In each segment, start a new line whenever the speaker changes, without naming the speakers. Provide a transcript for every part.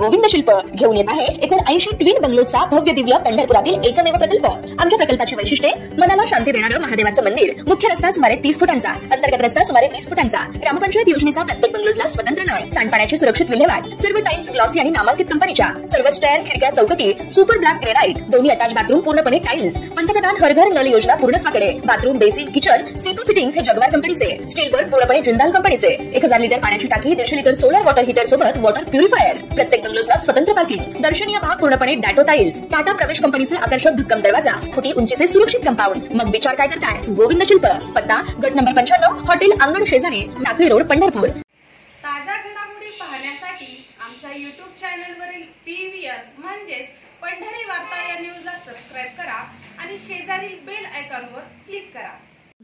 गोविंद शिल्प घेऊन येत आहे एकूण 80 ट्विन बंगलोचा भव्य दिव्य पंढरपुरातील एकमेव प्रकल्प। आमच्या प्रकल्पाची वैशिष्ट्ये मनाला शांती देणारं महादेवाचं मंदिर, मुख्य रस्ता सुमारे 30 फुटांचा, अंतर्गत रस्ता सुमारे 20 फुटांचा, ग्रामपंचायत योजनेचा प्रत्येक बंगलोजला स्वतंत्र नळ, सांडपाण्याची सुरक्षित विल्हेवाट, सर्व टाइल्स ग्लॉसी आणि नामांकित कंपनीच्या, सर्व स्टेअर, खिडक्या, चौकटी सुपर ब्लॅक ग्रेनाइट, दोन्ही अटॅच बाथरूम पूर्णपणे टाइल्स, पंतप्रधान हर घर नल योजना पूर्णत्वाकडे, बाथरूम, बेसिन, किचन, सीपू फिटिंग्स हे जगवार कंपनीचे, स्टील वर्क पूर्णपणे जिंदाल कंपनीचे, 1000 लिटर पाण्याची टाकी, 150 लिटर सोलर वॉटर हीटर सोबत वॉटर प्युरिफायर, प्रत्येक बंगलोजला स्वतंत्र पार्किंग, दर्शनीय भाग पूर्णपणे डॅटो टाइल्स, टाटा प्रवेश कंपनीचे आकर्षक भक्कम दरवाजा, फुटी उंचीचे सुरक्षित कंपाऊंड। मग विचार काय करताय? गोविंद शिल्प, पत्ता गट नंबर 95, हॉटेल अंगण शेजारी, टाकळी रोड, पंढरपूर।
ताज्या घडामोडी पाहण्यासाठी आमच्या YouTube चॅनलवरील PVR म्हणजेच पंढरी वार्ता या न्यूजला सबस्क्राइब करा आणि शेजारील बेल आयकॉनवर क्लिक करा।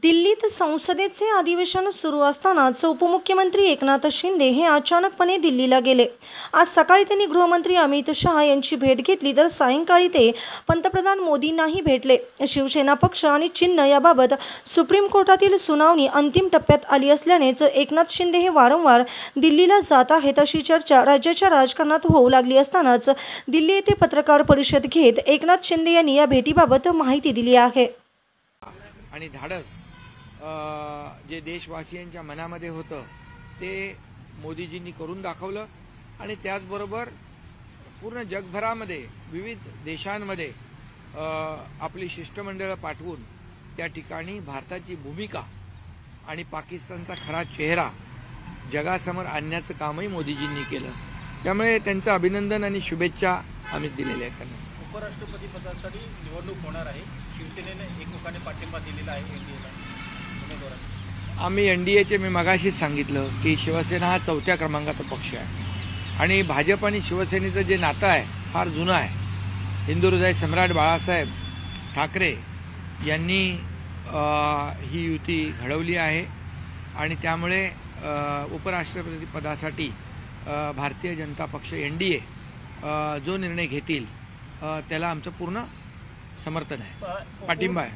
दिल्लीत संसदेचे अधिवेशन सुरू असतानाच उपमुख्यमंत्री एकनाथ शिंदे हे अचानकपणे दिल्लीला गेले। आज सकाळी त्यांनी गृहमंत्री अमित शहा यांची भेट घेतली, तर सायंकाळी ते पंतप्रधान मोदींनाही भेटले। शिवसेना पक्ष आणि चिन्ह याबाबत सुप्रीम कोर्टातील सुनावणी अंतिम टप्प्यात आली असल्यानेच एकनाथ शिंदे हे वारंवार दिल्लीला जात आहेत अशी चर्चा राज्याच्या राजकारणात होऊ लागली असतानाच दिल्ली येथे पत्रकार परिषद घेत एकनाथ शिंदे यांनी या भेटीबाबत माहिती दिली आहे।
आणि धाडस जे देशवासियांच्या मनामध्ये होतं ते मोदीजींनी करून दाखवलं आणि त्याचबरोबर पूर्ण जगभरामध्ये विविध देशांमध्ये आपली शिष्टमंडळं पाठवून त्या ठिकाणी भारताची भूमिका आणि पाकिस्तानचा खरा चेहरा जगासमोर आणण्याचं कामही मोदीजींनी केलं। त्यामुळे त्यांचं अभिनंदन आणि शुभेच्छा आम्ही दिलेल्या आहेत त्यांना।
उपराष्ट्रपती पदासाठी निवडणूक होणार आहे, शिवसेनेने एकमुखाने पाठिंबा दिलेला आहे एनडीएला।
आम्ही एनडीएचे मी मगाशीच सांगितलं की शिवसेना हा 4थ्या क्रमांकाचा पक्ष आहे आणि भाजप आणि शिवसेनेचं जे नातं आहे फार जुनं आहे। हिंदू हृदय सम्राट बाळासाहेब ठाकरे यांनी ही युती घडवली आहे आणि त्यामुळे उपराष्ट्रपती पदासाठी भारतीय जनता पक्ष एनडीए जो निर्णय घेतील त्याला आमचं पूर्ण समर्थन आहे, पाठिंबा आहे।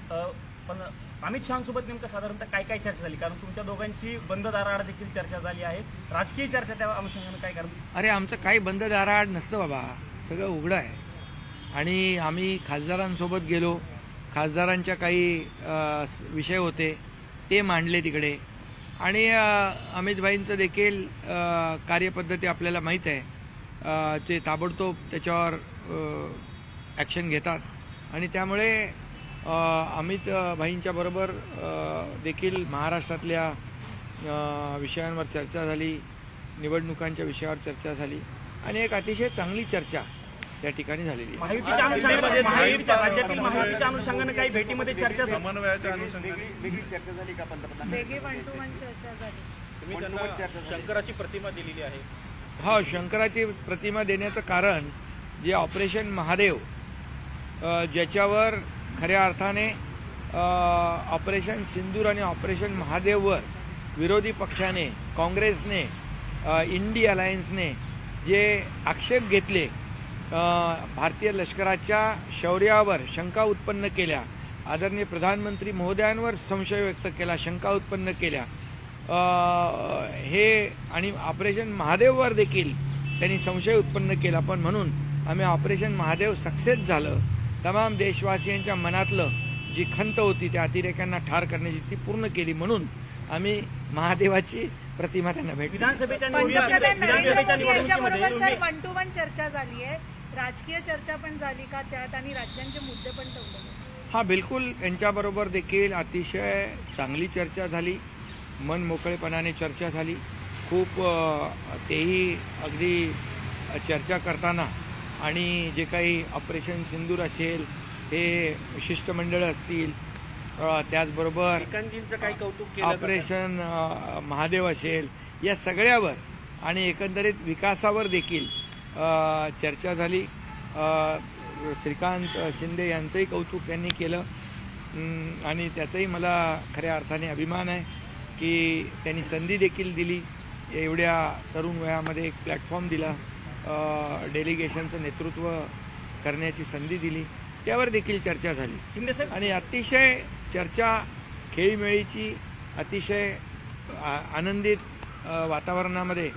पण अमित शहांसोबत नेमकं साधारणतः काय काय चर्चा झाली? कारण तुमच्या दोघांची बंद दाराआड देखील चर्चा झाली आहे, राजकीय चर्चा त्या अनुषंगाने काय कारण?
अरे आमचं काही बंद दाराआड नसतं बाबा, सगळं उघडं आहे आणि आम्ही खासदारांसोबत गेलो, खासदारांच्या काही विषय होते ते मांडले तिकडे आणि अमितभाईंचं देखील कार्यपद्धती आपल्याला माहीत आहे, ते ताबडतोब त्याच्यावर ॲक्शन घेतात आणि त्यामुळे अमित भाईंच्या बरोबर देखील महाराष्ट्रातल्या विषयांवर चर्चा झाली, निवडणुकांच्या विषयावर चर्चा झाली आणि एक अतिशय चांगली चर्चा त्या ठिकाणी झालेली।
राज्यातील महायुतीच्या अनुषंगाने काही भेटीमध्ये चर्चा वेगळी चर्चा झाली का? पंतप्रधान
वेगळी 1 to 1 चर्चा झाली।
तुम्ही त्यांना शंकराची प्रतिमा दिलेली आहे।
हो, शंकराची प्रतिमा देण्याचं कारण जे ऑपरेशन महादेव ज्याच्यावर खऱ्या अर्थाने ऑपरेशन सिंदूर आणि ऑपरेशन महादेववर विरोधी पक्षाने, काँग्रेसने, इंडी अलायन्सने जे आक्षेप घेतले, भारतीय लष्कराच्या शौर्यावर शंका उत्पन्न केल्या, आदरणीय प्रधानमंत्री महोदयांवर संशय व्यक्त केला, शंका उत्पन्न केल्या, हे आणि ऑपरेशन महादेववर देखील त्यांनी संशय उत्पन्न केला। पण म्हणून आम्ही ऑपरेशन महादेव सक्सेस झालं, तमाम देशवासियांच्या मनातलं जी खंत होती त्या अतिरेक्यांना ठार करण्याची ती पूर्ण केली, म्हणून आम्ही महादेवाची प्रतिमा त्यांना भेटली।
विधानसभेच्या
1 to 1 चर्चा झाली आहे, राजकीय चर्चा पण झाली का त्यात आणि राज्यांचे मुद्दे पण ठेवले?
हां, बिलकुल त्यांच्याबरोबर देखील अतिशय चांगली चर्चा झाली, मन मोकळेपणाने चर्चा झाली। खूप तेही अगदी चर्चा करताना आणि जे काही ऑपरेशन सिंदूर असेल, हे शिष्टमंडळ असतील, त्याचबरोबर
काही कौतुक
ऑपरेशन महादेव असेल, या सगळ्यावर आणि एकंदरीत विकासावर देखील चर्चा झाली। श्रीकांत शिंदे यांचंही कौतुक त्यांनी केलं आणि त्याचाही मला खऱ्या अर्थाने अभिमान आहे की त्यांनी संधी देखील दिली, एवढ्या तरुण वयामध्ये एक प्लॅटफॉर्म दिला, डेलिगेशनचं नेतृत्व करण्याची संधी दिली, त्यावर देखील चर्चा झाली आणि अतिशय चर्चा खेळीमेळीची, अतिशय आनंदित वातावरणामध्ये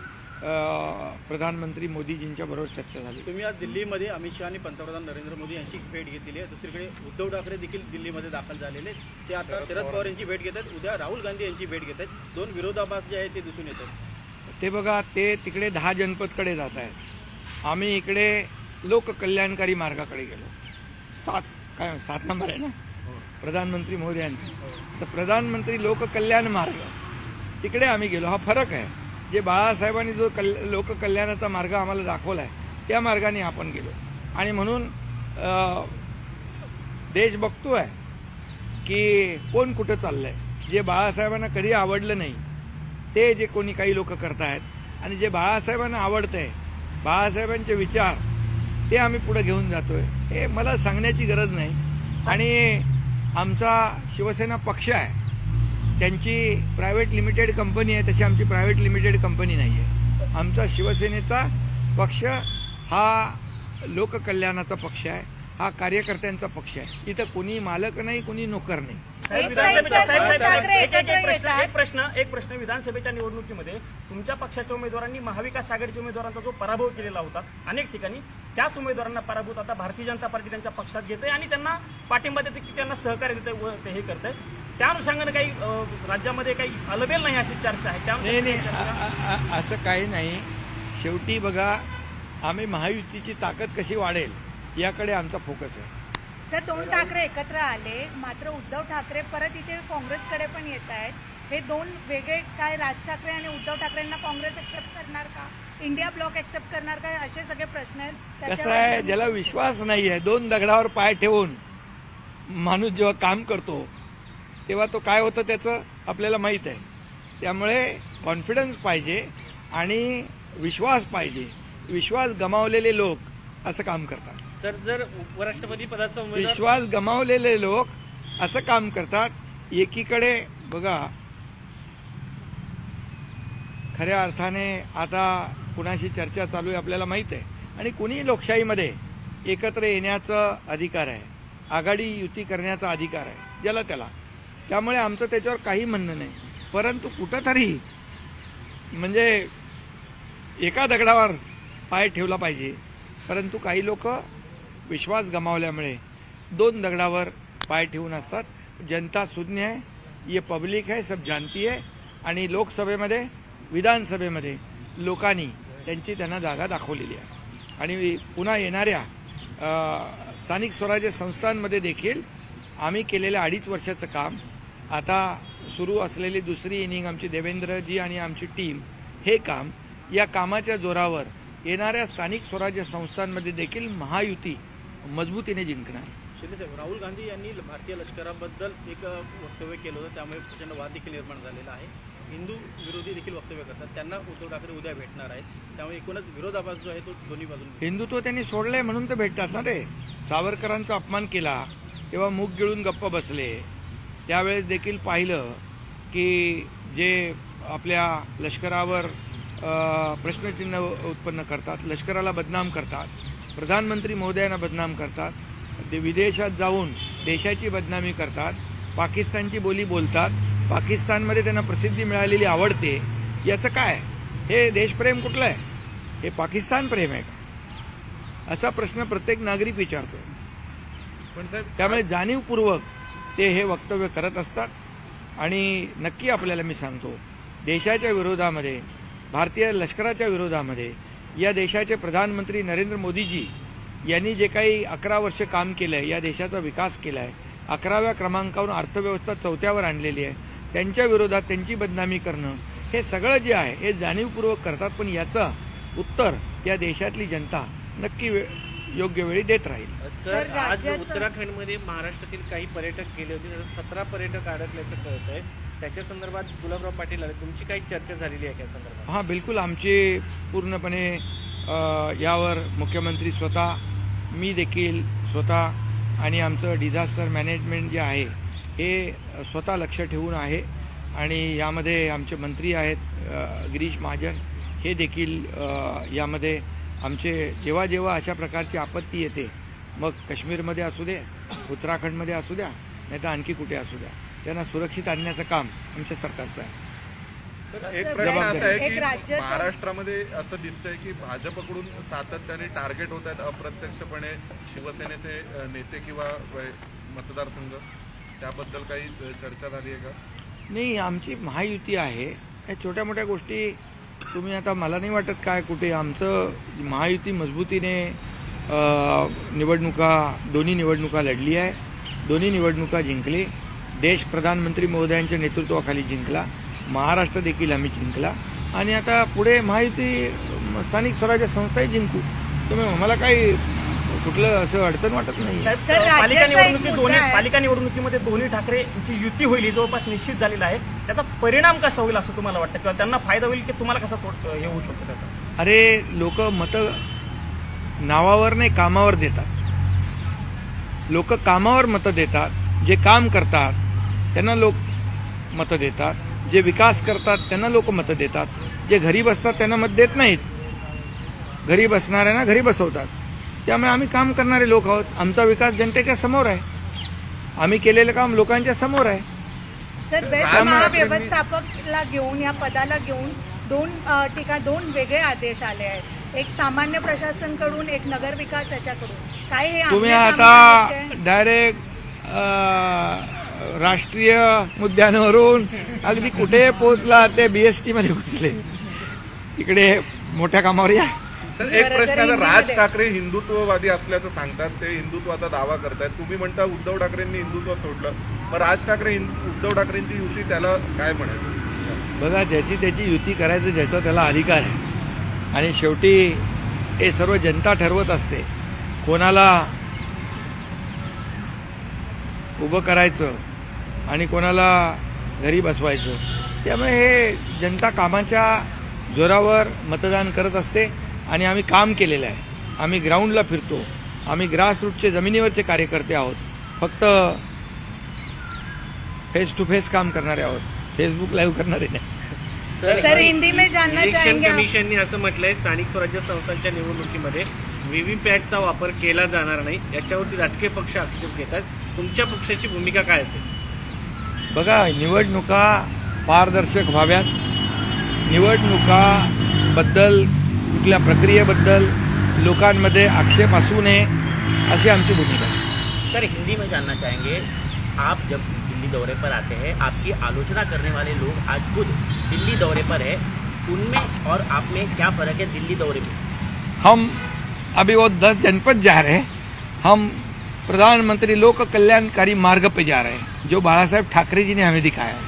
प्रधानमंत्री मोदीजींच्या बरोबर चर्चा झाली.
तुम्ही आज दिल्लीमध्ये अमित शहा आणि पंतप्रधान नरेंद्र मोदी यांची भेट घेतली आहे. दुसरीकडे उद्धव ठाकरे देखील दिल्लीमध्ये दाखल झालेले. ते आता शरद पवार यांची भेट घेत आहेत, उद्या राहुल गांधी यांची भेट घेत आहेत. दोन विरोधाभास जे आहे ते दिसून येतात.
ते बघा, ते तिकडे 10 जनपदकडे जात आहेत. आम्ही इकडे लोककल्याणकारी मार्गाकडे गेलो. 7 नंबर आहे ना प्रधानमंत्री मोदयांचा. तर प्रधानमंत्री लोककल्याण मार्ग तिकडे आम्ही गेलो. हा फरक आहे. जे बाळासाहेबांनी जो लोककल्याणाचा मार्ग आम्हाला दाखवला आहे त्या मार्गाने आपण गेलो. आणि म्हणून देश बघतोय की कोण कुठं चाललंय. जे बाळासाहेबांना कधी आवडलं नाही ते जे कोणी काही लोक करतायत, आणि जे बाळासाहेबांना आवडतंय, बाळासाहेबांचे विचार, ते आम्ही पुढे घेऊन जातोय. हे मला सांगण्याची गरज नाही. आणि आमचा शिवसेना पक्ष आहे, त्यांची प्रायव्हेट लिमिटेड कंपनी आहे, तशी आमची प्रायव्हेट लिमिटेड कंपनी नाही आहे. आमचा शिवसेनेचा पक्ष हा लोककल्याणाचा पक्ष आहे, हा कार्यकर्त्यांचा पक्ष आहे. इथं कोणी मालक नाही, कोणी नोकर नाही.
एक प्रश्न विधानसभेच्या निवडणुकीमध्ये तुमच्या पक्षाच्या उमेदवारांनी महाविकास आघाडीच्या उमेदवारांचा जो पराभव केलेला होता अनेक ठिकाणी, त्याच उमेदवारांना पराभूत आता भारतीय जनता पार्टी त्यांच्या पक्षात घेते आणि त्यांना पाठिंबा देते की त्यांना सहकार्य देते व ते हे करते. त्या अनुषंगाने काही राज्यामध्ये काही अलबेल नाही अशी चर्चा आहे.
नाही, असं काही नाही. शेवटी बघा, आम्ही महायुतीची ताकद कशी वाढेल याकडे आमचा फोकस आहे.
सर, 2 ठाकरे एकत्र आले, मात्र उद्धव ठाकरे परत इथे काँग्रेसकडे पण येत आहेत. हे 2 वेगळे काय, राज ठाकरे आणि उद्धव ठाकरेंना काँग्रेस एक्सेप्ट करणार का, इंडिया ब्लॉक एक्सेप्ट करणार का, असे सगळे प्रश्न आहेत.
कसं आहे, ज्याला विश्वास नाही आहे, 2 दगडावर पाय ठेवून माणूस जेव्हा काम करतो तेव्हा तो काय होतं त्याचं आपल्याला माहीत आहे. त्यामुळे कॉन्फिडन्स पाहिजे आणि विश्वास पाहिजे. विश्वास गमावलेले लोक असं काम करतात.
सर, जर उपराष्ट्रपती पदाचा
विश्वास गमावलेले लोक असं काम करतात. एकीकडे बघा, खऱ्या अर्थाने आता कुणाशी चर्चा चालू आहे आपल्याला माहित आहे. आणि कुणी लोकशाहीमध्ये एकत्र येण्याचा अधिकार आहे, आघाडी युती करण्याचा अधिकार आहे ज्याला त्याला. त्यामुळे आमचं त्याच्यावर काही म्हणणं नाही. परंतु कुठंतरी म्हणजे एका दगडावर पाय ठेवला पाहिजे. परंतु काही लोक विश्वास गमावल्यामुळे 2 दगडावर पाय ठेवून असतात. जनता शून्य आहे, ये पब्लिक है, सब जानती है. आणि लोकसभेमध्ये, विधानसभेमध्ये लोकांनी त्यांना जागा दाखवलेली आहे. आणि पुन्हा येणाऱ्या स्थानिक स्वराज्य संस्थांमध्ये देखील आम्ही केलेल्या 2.5 वर्षाचं काम, आता सुरू असलेली दुसरी इनिंग आमची देवेंद्रजी आणि आमची टीम, हे काम, या कामाच्या जोरावर येणाऱ्या स्थानिक स्वराज्य संस्थांमध्ये देखील महायुती मजबूतीने जिंकणार.
राहुल गांधी यांनी भारतीय लष्कराबद्दल एक वक्तव्य केलं होतं, त्यामुळे प्रचंड वाद देखील निर्माण झालेला आहे. हिंदू विरोधी देखील वक्तव्य करतात. त्यांना उद्धव ठाकरे उद्या भेटणार आहेत. त्यामुळे एकूणच विरोधाभास जो आहे तो दोन्ही बाजूने.
हिंदुत्व त्यांनी सोडलंय म्हणून तर भेटतात ना. ते सावरकरांचा अपमान केला तेव्हा मूग गिळून गप्प बसले. त्यावेळेस देखील पाहिलं की जे आपल्या लष्करावर प्रश्नचिन्ह उत्पन्न करतात, लष्कराला बदनाम करतात, प्रधानमंत्री महोदयांना बदनाम करतात, ते विदेशात जाऊन देशाची बदनामी करतात, पाकिस्तानची बोली बोलतात, पाकिस्तानमध्ये त्यांना प्रसिद्धी मिळालेली आवडते. याचं काय? हे देशप्रेम कुठलं आहे? हे पाकिस्तान प्रेम आहे का? असा प्रश्न प्रत्येक नागरिक विचारतोय. पण साहेब, त्यामुळे जाणीवपूर्वक ते हे वक्तव्य करत असतात. आणि नक्की आपल्याला मी सांगतो, देशाच्या विरोधामध्ये, भारतीय लष्कराच्या विरोधामध्ये या देशाचे प्रधानमंत्री नरेंद्र मोदीजी यांनी जे काही 11 वर्ष काम केलं आहे, या देशाचा विकास केला आहे, 11व्या क्रमांकावरून अर्थव्यवस्था 4थ्यावर आणलेली आहे, त्यांच्या विरोधात त्यांची बदनामी करणं, हे सगळं जे आहे हे जाणीवपूर्वक करतात. पण याचं उत्तर या देशातली जनता नक्की योग्य वेळी देत राहील.
सर, आज उत्तराखंडमध्ये महाराष्ट्रातील काही पर्यटक गेले होते, 17 पर्यटक अडकल्याचं कळत आहे. त्याच्या संदर्भात गुलाबराव पाटील आले, तुमची काही चर्चा झालेली आहे त्या संदर्भात?
हां, बिलकुल. आमची पूर्णपणे यावर मुख्यमंत्री स्वतः, मी देखील स्वतः आणि आमचं डिझास्टर मॅनेजमेंट जे आहे हे स्वतः लक्ष ठेवून आहे. आणि यामध्ये आमचे मंत्री आहेत गिरीश महाजन, हे देखील यामध्ये आमचे जेव्हा जेव्हा अशा प्रकारची आपत्ती येते, मग काश्मीरमध्ये असू दे, उत्तराखंडमध्ये असू द्या, नाही तर आणखी कुठे असू द्या, त्यांना सुरक्षित आणण्याचं काम आमच्या सरकारचं आहे.
एक प्रश्न असा आहे
एक
की
राज्याचं-
महाराष्ट्रामध्ये असं दिसतंय की भाजपकडून सातत्याने टार्गेट होत आहेत अप्रत्यक्षपणे शिवसेनेचे नेते किंवा मतदारसंघ, त्याबद्दल काही चर्चा झाली आहे का?
नाही, आमची महायुती आहे. या छोट्या मोठ्या गोष्टी तुम्ही आता मला नाही वाटत काय कुठे आमचं महायुती मजबूतीने दोन्ही निवडणुका लढली आहे. दोन्ही निवडणुका जिंकली. देश प्रधानमंत्री महोदयांच्या नेतृत्वाखाली जिंकला. महाराष्ट्र देखील आम्ही जिंकला आणि आता पुढे महायुती स्थानिक स्वराज्य संस्थाही जिंकू. तुम्ही आम्हाला काही कुठलं असं अडचण वाटत नाही.
साहेब,
सर, राज्याचा
पालिका निवडणुकीमध्ये दोन्ही ठाकरेंची युती होईल हे जवळपास निश्चित झालेलं आहे. त्याचा परिणाम कसा होईल असं तुम्हाला वाटतं, किंवा त्यांना फायदा होईल की तुम्हाला कसा हे होऊ शकतो त्याचा?
अरे, लोक मतं नावावर नाही कामावर देतात. लोक कामावर मतं देतात. जे काम करतात त्यांना लोक मतं देतात. जे विकास करतात त्यांना लोक मतं देतात. जे घरी बसतात त्यांना मत देत नाहीत. घरी बसणाऱ्यांना घरी बसवतात. त्यामुळे आम्ही काम करणारे लोक आहोत. आमचा विकास जनतेच्या समोर आहे. आम्ही केलेलं काम लोकांच्या समोर आहे.
सर, बेस्ट महाव्यवस्थापकला घेऊन या पदाला घेऊन दोन वेगळे आदेश आले आहेत. एक सामान्य प्रशासनकडून, एक नगर विकास याच्याकडून. काय हे
तुम्ही आता डायरेक्ट राष्ट्रीय मुद्द्यांवरून अगदी कुठे पोहोचला ते BST मध्ये घुसले. इकडे मोठ्या कामावर या.
सर, एक प्रश्न आहे. राज ठाकरे हिंदुत्ववादी असल्याचं सांगतात. ते हिंदुत्वाचा दावा करतायत. तुम्ही म्हणता उद्धव ठाकरेंनी हिंदुत्व सोडलं, मग राज ठाकरे उद्धव ठाकरेंची युती त्याला काय म्हणायचं?
बघा, त्याची युती करायचं ज्याचा त्याला अधिकार आहे आणि शेवटी हे सर्व जनता ठरवत असते कोणाला उभं करायचं आणि कोणाला घरी बसवायचं. त्यामुळे हे जनता कामाच्या जोरावर मतदान करत असते आणि आम्ही काम केलेलं आहे. आम्ही ग्राउंडला फिरतो. आम्ही ग्रासरूटचे जमिनीवरचे कार्यकर्ते आहोत. फक्त फेस टू फेस काम करणारे आहोत. फेसबुक लाईव्ह करणारे नाही.
सर, हिंदी में जानना चाहेंगे.
कमिशनने असं म्हटलंय स्थानिक स्वराज्य संस्थांच्या निवडणुकीमध्ये व्हीव्हीपॅटचा वापर केला जाणार नाही. याच्यावरती राजकीय पक्ष आक्षेप घेतात. तुमच्या पक्षाची भूमिका काय असेल?
बघा, निवडणुका पारदर्शक व्हाव्यात. निवडणुकाबद्दल कुठल्या प्रक्रियेबद्दल लोकांमध्ये आक्षेप असू नये अशी आमची भूमिका आहे.
सर, हिंदी में जानना चाहेंगे, आप जब दिल्ली दौरे पर आते हैं, आपकी आलोचना करने वाले लोग आज खुद दिल्ली दौरे पर है, उनमें और आप में क्या फर्क है दिल्ली दौरे में?
हम अभी वो 10 जनपद जा रहे हैं. हम प्रधानमंत्री लोक कल्याणकारी मार्ग पे जा रहे हैं, जो बाला साहेब ठाकरे जी ने हमें दिखाया है.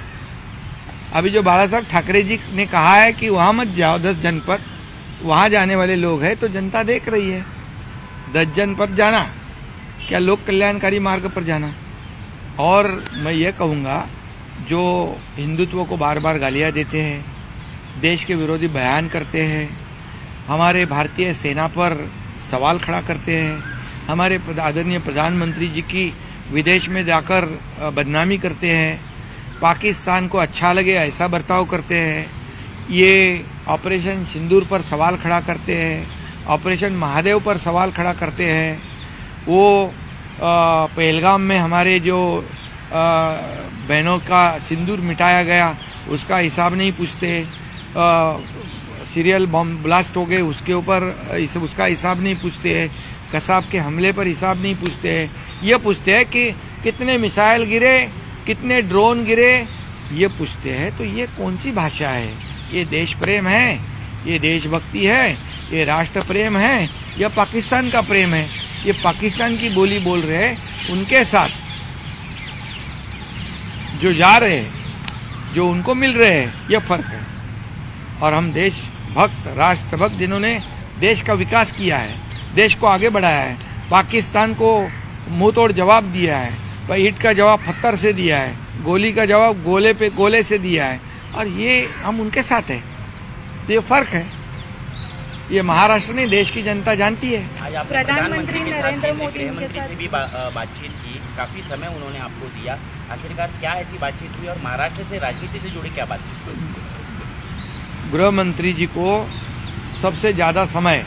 अभी जो बाला साहेब ठाकरे जी ने कहा है कि वहां मत जाओ, 10 जनपद, वहां जाने वाले लोग हैं, तो जनता देख रही है. 10 जनपद जाना क्या लोक कल्याणकारी मार्ग पर जाना. और मैं ये कहूँगा, जो हिंदुत्व को बार बार गालियाँ देते हैं, देश के विरोधी बयान करते हैं, हमारे भारतीय सेना पर सवाल खड़ा करते हैं, हमारे आदरणीय प्रधानमंत्री जी की विदेश में जाकर बदनामी करते हैं, पाकिस्तान को अच्छा लगे ऐसा बर्ताव करते हैं, ये ऑपरेशन सिंदूर पर सवाल खड़ा करते हैं, ऑपरेशन महादेव पर सवाल खड़ा करते हैं, वो पहलगाम में हमारे जो बहनों का सिंदूर मिटाया गया उसका हिसाब नहीं पूछते, सीरियल बम ब्लास्ट हो गए उसके ऊपर उसका हिसाब नहीं पूछते हैं, कसाब के हमले पर हिसाब नहीं पूछते हैं. ये पूछते हैं कि कितने मिसाइल गिरे, कितने ड्रोन गिरे, ये पूछते हैं. तो ये कौन सी भाषा है? ये देश प्रेम है? ये देशभक्ति है? ये राष्ट्र प्रेम है या पाकिस्तान का प्रेम है? ये पाकिस्तान की बोली बोल रहे हैं. उनके साथ जो जा रहे हैं, जो उनको मिल रहे हैं, ये फर्क है. और हम देशभक्त, राष्ट्रभक्त, जिन्होंने देश का विकास किया है, देश को आगे बढ़ाया है, पाकिस्तान को मुंह तोड़ जवाब दिया है, ईंट का जवाब पत्थर से दिया है, गोली का जवाब गोले पे गोले से दिया है, और ये हम उनके साथ हैं. ये फर्क है. ये महाराष्ट्र नहीं, देश की जनता जानती है.
आज आपने प्रधानमंत्री नरेंद्र मोदी से भी बातचीत की, काफी समय उन्होंने आपको दिया. आखिरकार क्या ऐसी बातचीत हुई और महाराष्ट्र से राजनीति से जुड़ी क्या बातचीत?
गृह मंत्री जी को सबसे ज्यादा समय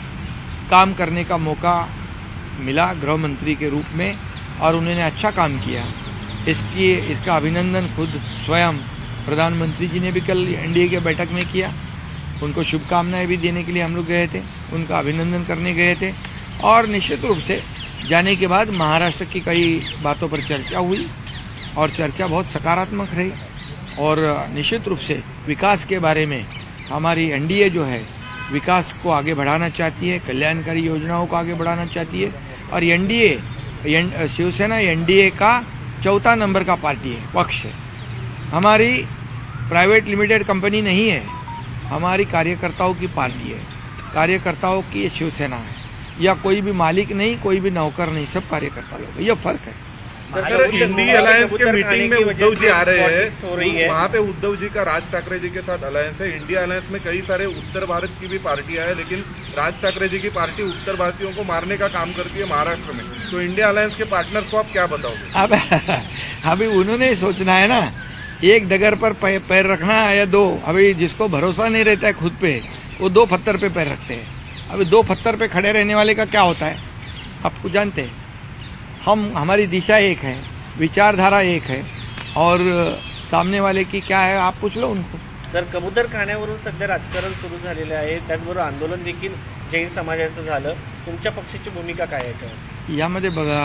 काम करने का मौका मिला गृह मंत्री के रूप में, और उन्होंने अच्छा काम किया. इसका अभिनंदन खुद स्वयं प्रधानमंत्री जी ने भी कल एनडीए के बैठक में किया। उनको शुभकामनाएं भी देने के लिए हम लोग गए थे, उनका अभिनंदन करने गए थे। और निश्चित रूप से जाने के बाद महाराष्ट्र की कई बातों पर चर्चा हुई और चर्चा बहुत सकारात्मक रही। और निश्चित रूप से विकास के बारे में हमारी एनडीए जो है विकास को आगे बढ़ाना चाहती है, कल्याणकारी योजनाओं को आगे बढ़ाना चाहती है। और एनडीए शिवसेना एनडीए का चौथा नंबर का पार्टी है, पक्ष है। हमारी प्राइवेट लिमिटेड कंपनी नहीं है, हमारी कार्यकर्ताओं की पार्टी है, कार्यकर्ताओं की शिवसेना है। या कोई भी मालिक नहीं, कोई भी नौकर नहीं, सब कार्यकर्ता लोग, ये फर्क है।
सर, इंडी अलायंस के मीटिंग में उद्धव जी आ रहे हैं, वहाँ पे उद्धव जी का राज ठाकरे जी के साथ अलायंस है। इंडिया अलायंस में कई सारे उत्तर भारत की भी पार्टियां हैं, लेकिन राज ठाकरे जी की पार्टी उत्तर भारतीयों को मारने का काम करती है महाराष्ट्र में। तो इंडिया अलायंस के पार्टनर्स को आप क्या बताओगे?
अब अभी उन्होंने सोचना है ना, एक डगर पर पैर रखना है या दो। अभी जिसको भरोसा नहीं रहता है खुद पे, वो दो पत्थर पे पैर रखते हैं। अभी दो पत्थर पे खड़े रहने वाले का क्या होता है आपको जानते हैं। हमारी दिशा एक है, विचारधारा एक है, और सामने वाले की क्या है आप पूछ लो उनको।
सर, कबूतर खाण्यावरून सध्या राजकारण सुरू झालेलं आहे, त्याचबरोबर आंदोलन देखील जैन समाजाचं झालं। तुमच्या पक्षाची भूमिका काय याच्यावर?
यामध्ये बघा,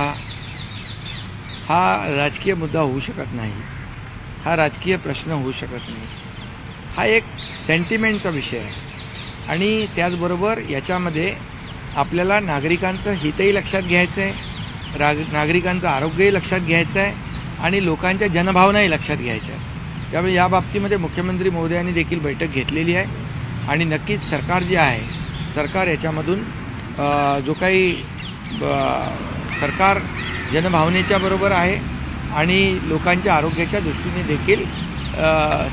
हा राजकीय मुद्दा होऊ शकत नाही, हा राजकीय प्रश्न होऊ शकत नाही, हा एक सेंटिमेंटचा विषय आहे। आणि त्याचबरोबर याच्यामध्ये आपल्याला नागरिकांचं हितही लक्षात घ्यायचं आहे, नागरिकांचं आरोग्यही लक्षात घ्यायचं आहे आणि लोकांच्या जनभावनाही लक्षात घ्यायच्या आहेत। त्यामुळे या बाबतीमध्ये मुख्यमंत्री महोदयांनी देखील बैठक घेतलेली आहे आणि नक्कीच सरकार जे आहे, सरकार याच्यामधून जो काही सरकार जनभावनेच्या बरोबर आहे आणि लोकांच्या आरोग्याच्या दृष्टीने देखील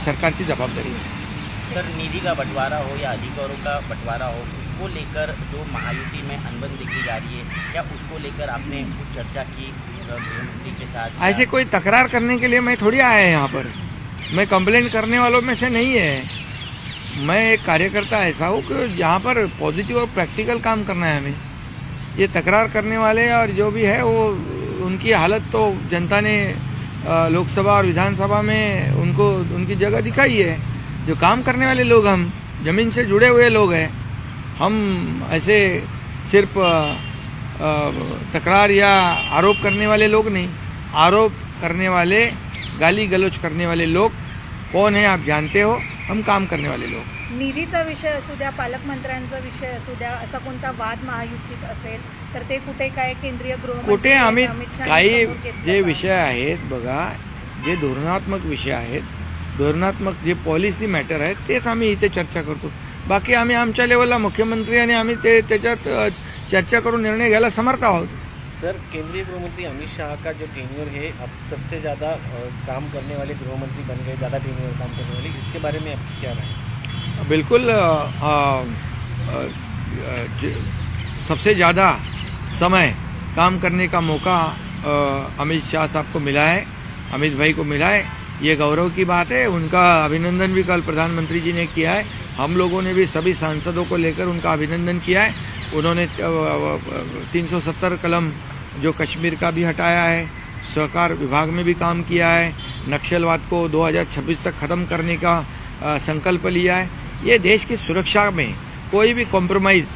सरकारची जबाबदारी आहे।
सर, निधि का बंटवारा हो या अधिकारों का बंटवारा हो, उसको लेकर जो महायुति में अनबन देखी जा रही है, क्या उसको लेकर आपने कुछ चर्चा की गृहमंत्री के साथ?
ऐसे कोई तकरार करने के लिए मैं थोड़ी आया यहाँ पर, मैं कंप्लेंट करने वालों में से नहीं है। मैं एक कार्यकर्ता ऐसा हूँ कि यहाँ पर पॉजिटिव और प्रैक्टिकल काम करना है हमें। ये तकरार करने वाले और जो भी है वो उनकी हालत तो जनता ने लोकसभा और विधानसभा में उनको उनकी जगह दिखाई है। जो काम करने वाले लोग, हम जमीन से जुड़े हुए लोग हैं, हम ऐसे सिर्फ तकरार या आरोप करने वाले लोग नहीं। आरोप करने वाले, गाली गलौज करने वाले लोग कौन है आप जानते हो, हम काम करने वाले लोग।
निधीचा विषय असू द्या, पालकमंत्र्यांचा विषय असू द्या, असा कोणता वाद महायुतीत असेल तर ते कुठे काय केंद्रीय गृहमंत्री
कुठे आम्ही
अमित शहा
काही
यांच्यासमोर घेतलं
जे
का?
विषय आहेत बघा, जे धोरणात्मक विषय आहेत, धोरणात्मक जे पॉलिसी मॅटर आहेत तेच आम्ही इथे चर्चा करतो। बाकी आम्ही आमच्या लेवलला मुख्यमंत्री आणि आम्ही त्याच्यात चर्चा करून निर्णय घ्यायला समर्थ आहोत।
सर, केंद्रीय गृहमंत्री अमित शाह का जो टेन्योर है, अब सबसे ज़्यादा काम करने वाले गृहमंत्री बन गए, ज़्यादा टेन्योर काम करने वाले, इसके बारे में आपकी क्या राय है?
बिल्कुल, सबसे ज़्यादा समय काम करने का मौका अमित शाह साहब को मिला है, अमित भाई को मिला है। ये गौरव की बात है। उनका अभिनंदन भी कल प्रधानमंत्री जी ने किया है, हम लोगों ने भी सभी सांसदों को लेकर उनका अभिनंदन किया है। उन्होंने 370 कलम जो कश्मीर का भी हटाया है, सहकार विभाग में भी काम किया है, नक्सलवाद को 2026 तक खत्म करने का संकल्प लिया है। ये देश की सुरक्षा में कोई भी कॉम्प्रोमाइज़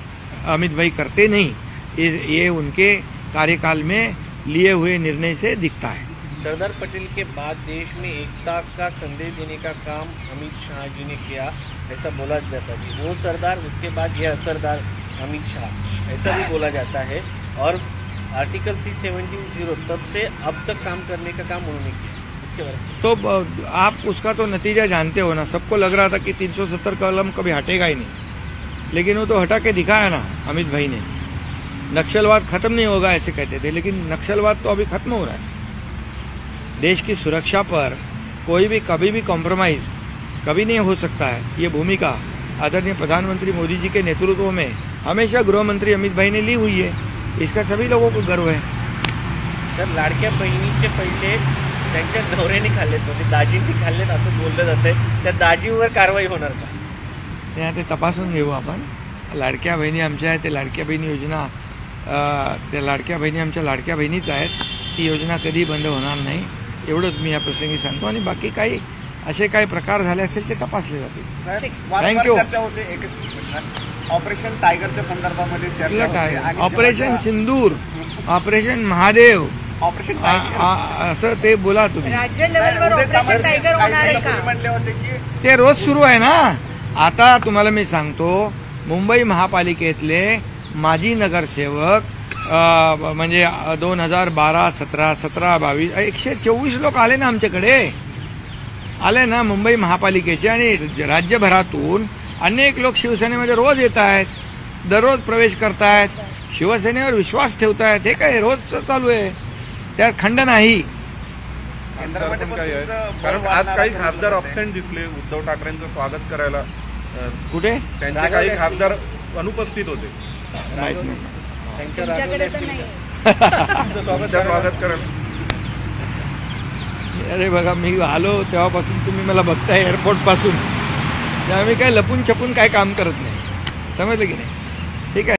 अमित भाई करते नहीं, ये उनके कार्यकाल में लिए हुए निर्णय से दिखता है।
सरदार पटेल के बाद देश में एकता का संदेश देने का काम अमित शाह जी ने किया, ऐसा बोला जाता है। वो सरदार, उसके बाद यह असरदार अमित शाह, ऐसा भी बोला जाता है। और आर्टिकल 370 तब से अब तक काम करने का काम उन्होंने किया, इसके बारे में
तो आप उसका तो नतीजा जानते हो ना। सबको लग रहा था कि 370 कलम कभी हटेगा ही नहीं, लेकिन वो तो हटा के दिखाया ना अमित भाई ने। नक्सलवाद खत्म नहीं होगा ऐसे कहते थे, लेकिन नक्सलवाद तो अभी खत्म हो रहा है। देश की सुरक्षा पर कोई भी कभी भी कॉम्प्रोमाइज कभी नहीं हो सकता है। ये भूमिका आदरणीय प्रधानमंत्री मोदी जी के नेतृत्व में हमेशा गृहमंत्री अमित भाई ने ली हुई है, इसका सभी लोगों को गर्व है।
तर लाडक्या बहिणीचे पैसे त्यांच्या नवऱ्याने खाल्लेत, म्हणजे दाजींनी खाल्लेत असं बोललं जातंय, त्या दाजीवर कारवाई होणार का?
ते तपासून घेऊ आपण। लाडक्या बहिणी आमच्या आहेत, ते लाडक्या बहिणी योजना, त्या लाडक्या बहिणी आमच्या लाडक्या बहिणीच आहेत, ती योजना कधी बंद होणार नाही, एवढंच मी या प्रसंगी सांगतो। आणि बाकी काही असे काही प्रकार झाले असेल ते तपासले जातील.
थँक्यू.
थँक्यू.
ऑपरेशन टायगरच्या संदर्भामध्ये चर्चा होते आणि
ऑपरेशन सिंदूर, ऑपरेशन महादेव,
ऑपरेशन
असं ते बोला तुम्ही.
राज्य लेवलवर ऑपरेशन टायगर होणार आहे का?
म्हणले होते की
ते रोज सुरू आहे ना. आता तुम्हाला मी सांगतो, मुंबई महापालिकेतले माजी नगरसेवक म्हणजे 2012, 17, 22, 124 लोक आले ना आमच्याकडे, आले ना मुंबई महापालिकेचे. आणि राज्यभरातून अनेक लोक शिवसेनेमध्ये रोज येत आहेत, दररोज प्रवेश करतायत, शिवसेनेवर विश्वास ठेवतायत. हे काय रोज चालू आहे, त्यात खंड नाही.
केंद्रामध्ये पण काय आहे? कारण आज काही खासदार अब्सेंट दिसले उद्धव ठाकरेंचं स्वागत करायला.
कुठे
त्यांचे काही खासदार अनुपस्थित होते.
माहित नाही.
तुमच्याकडे तर नाही.
स्वागत करायला.
अरे बघा, मी आलो तेव्हापासून तुम्ही मला बघताय एअरपोर्ट पासून. त्यामुळे मी काय लपून छपून काय काम करत नाही, समजलं की नाही.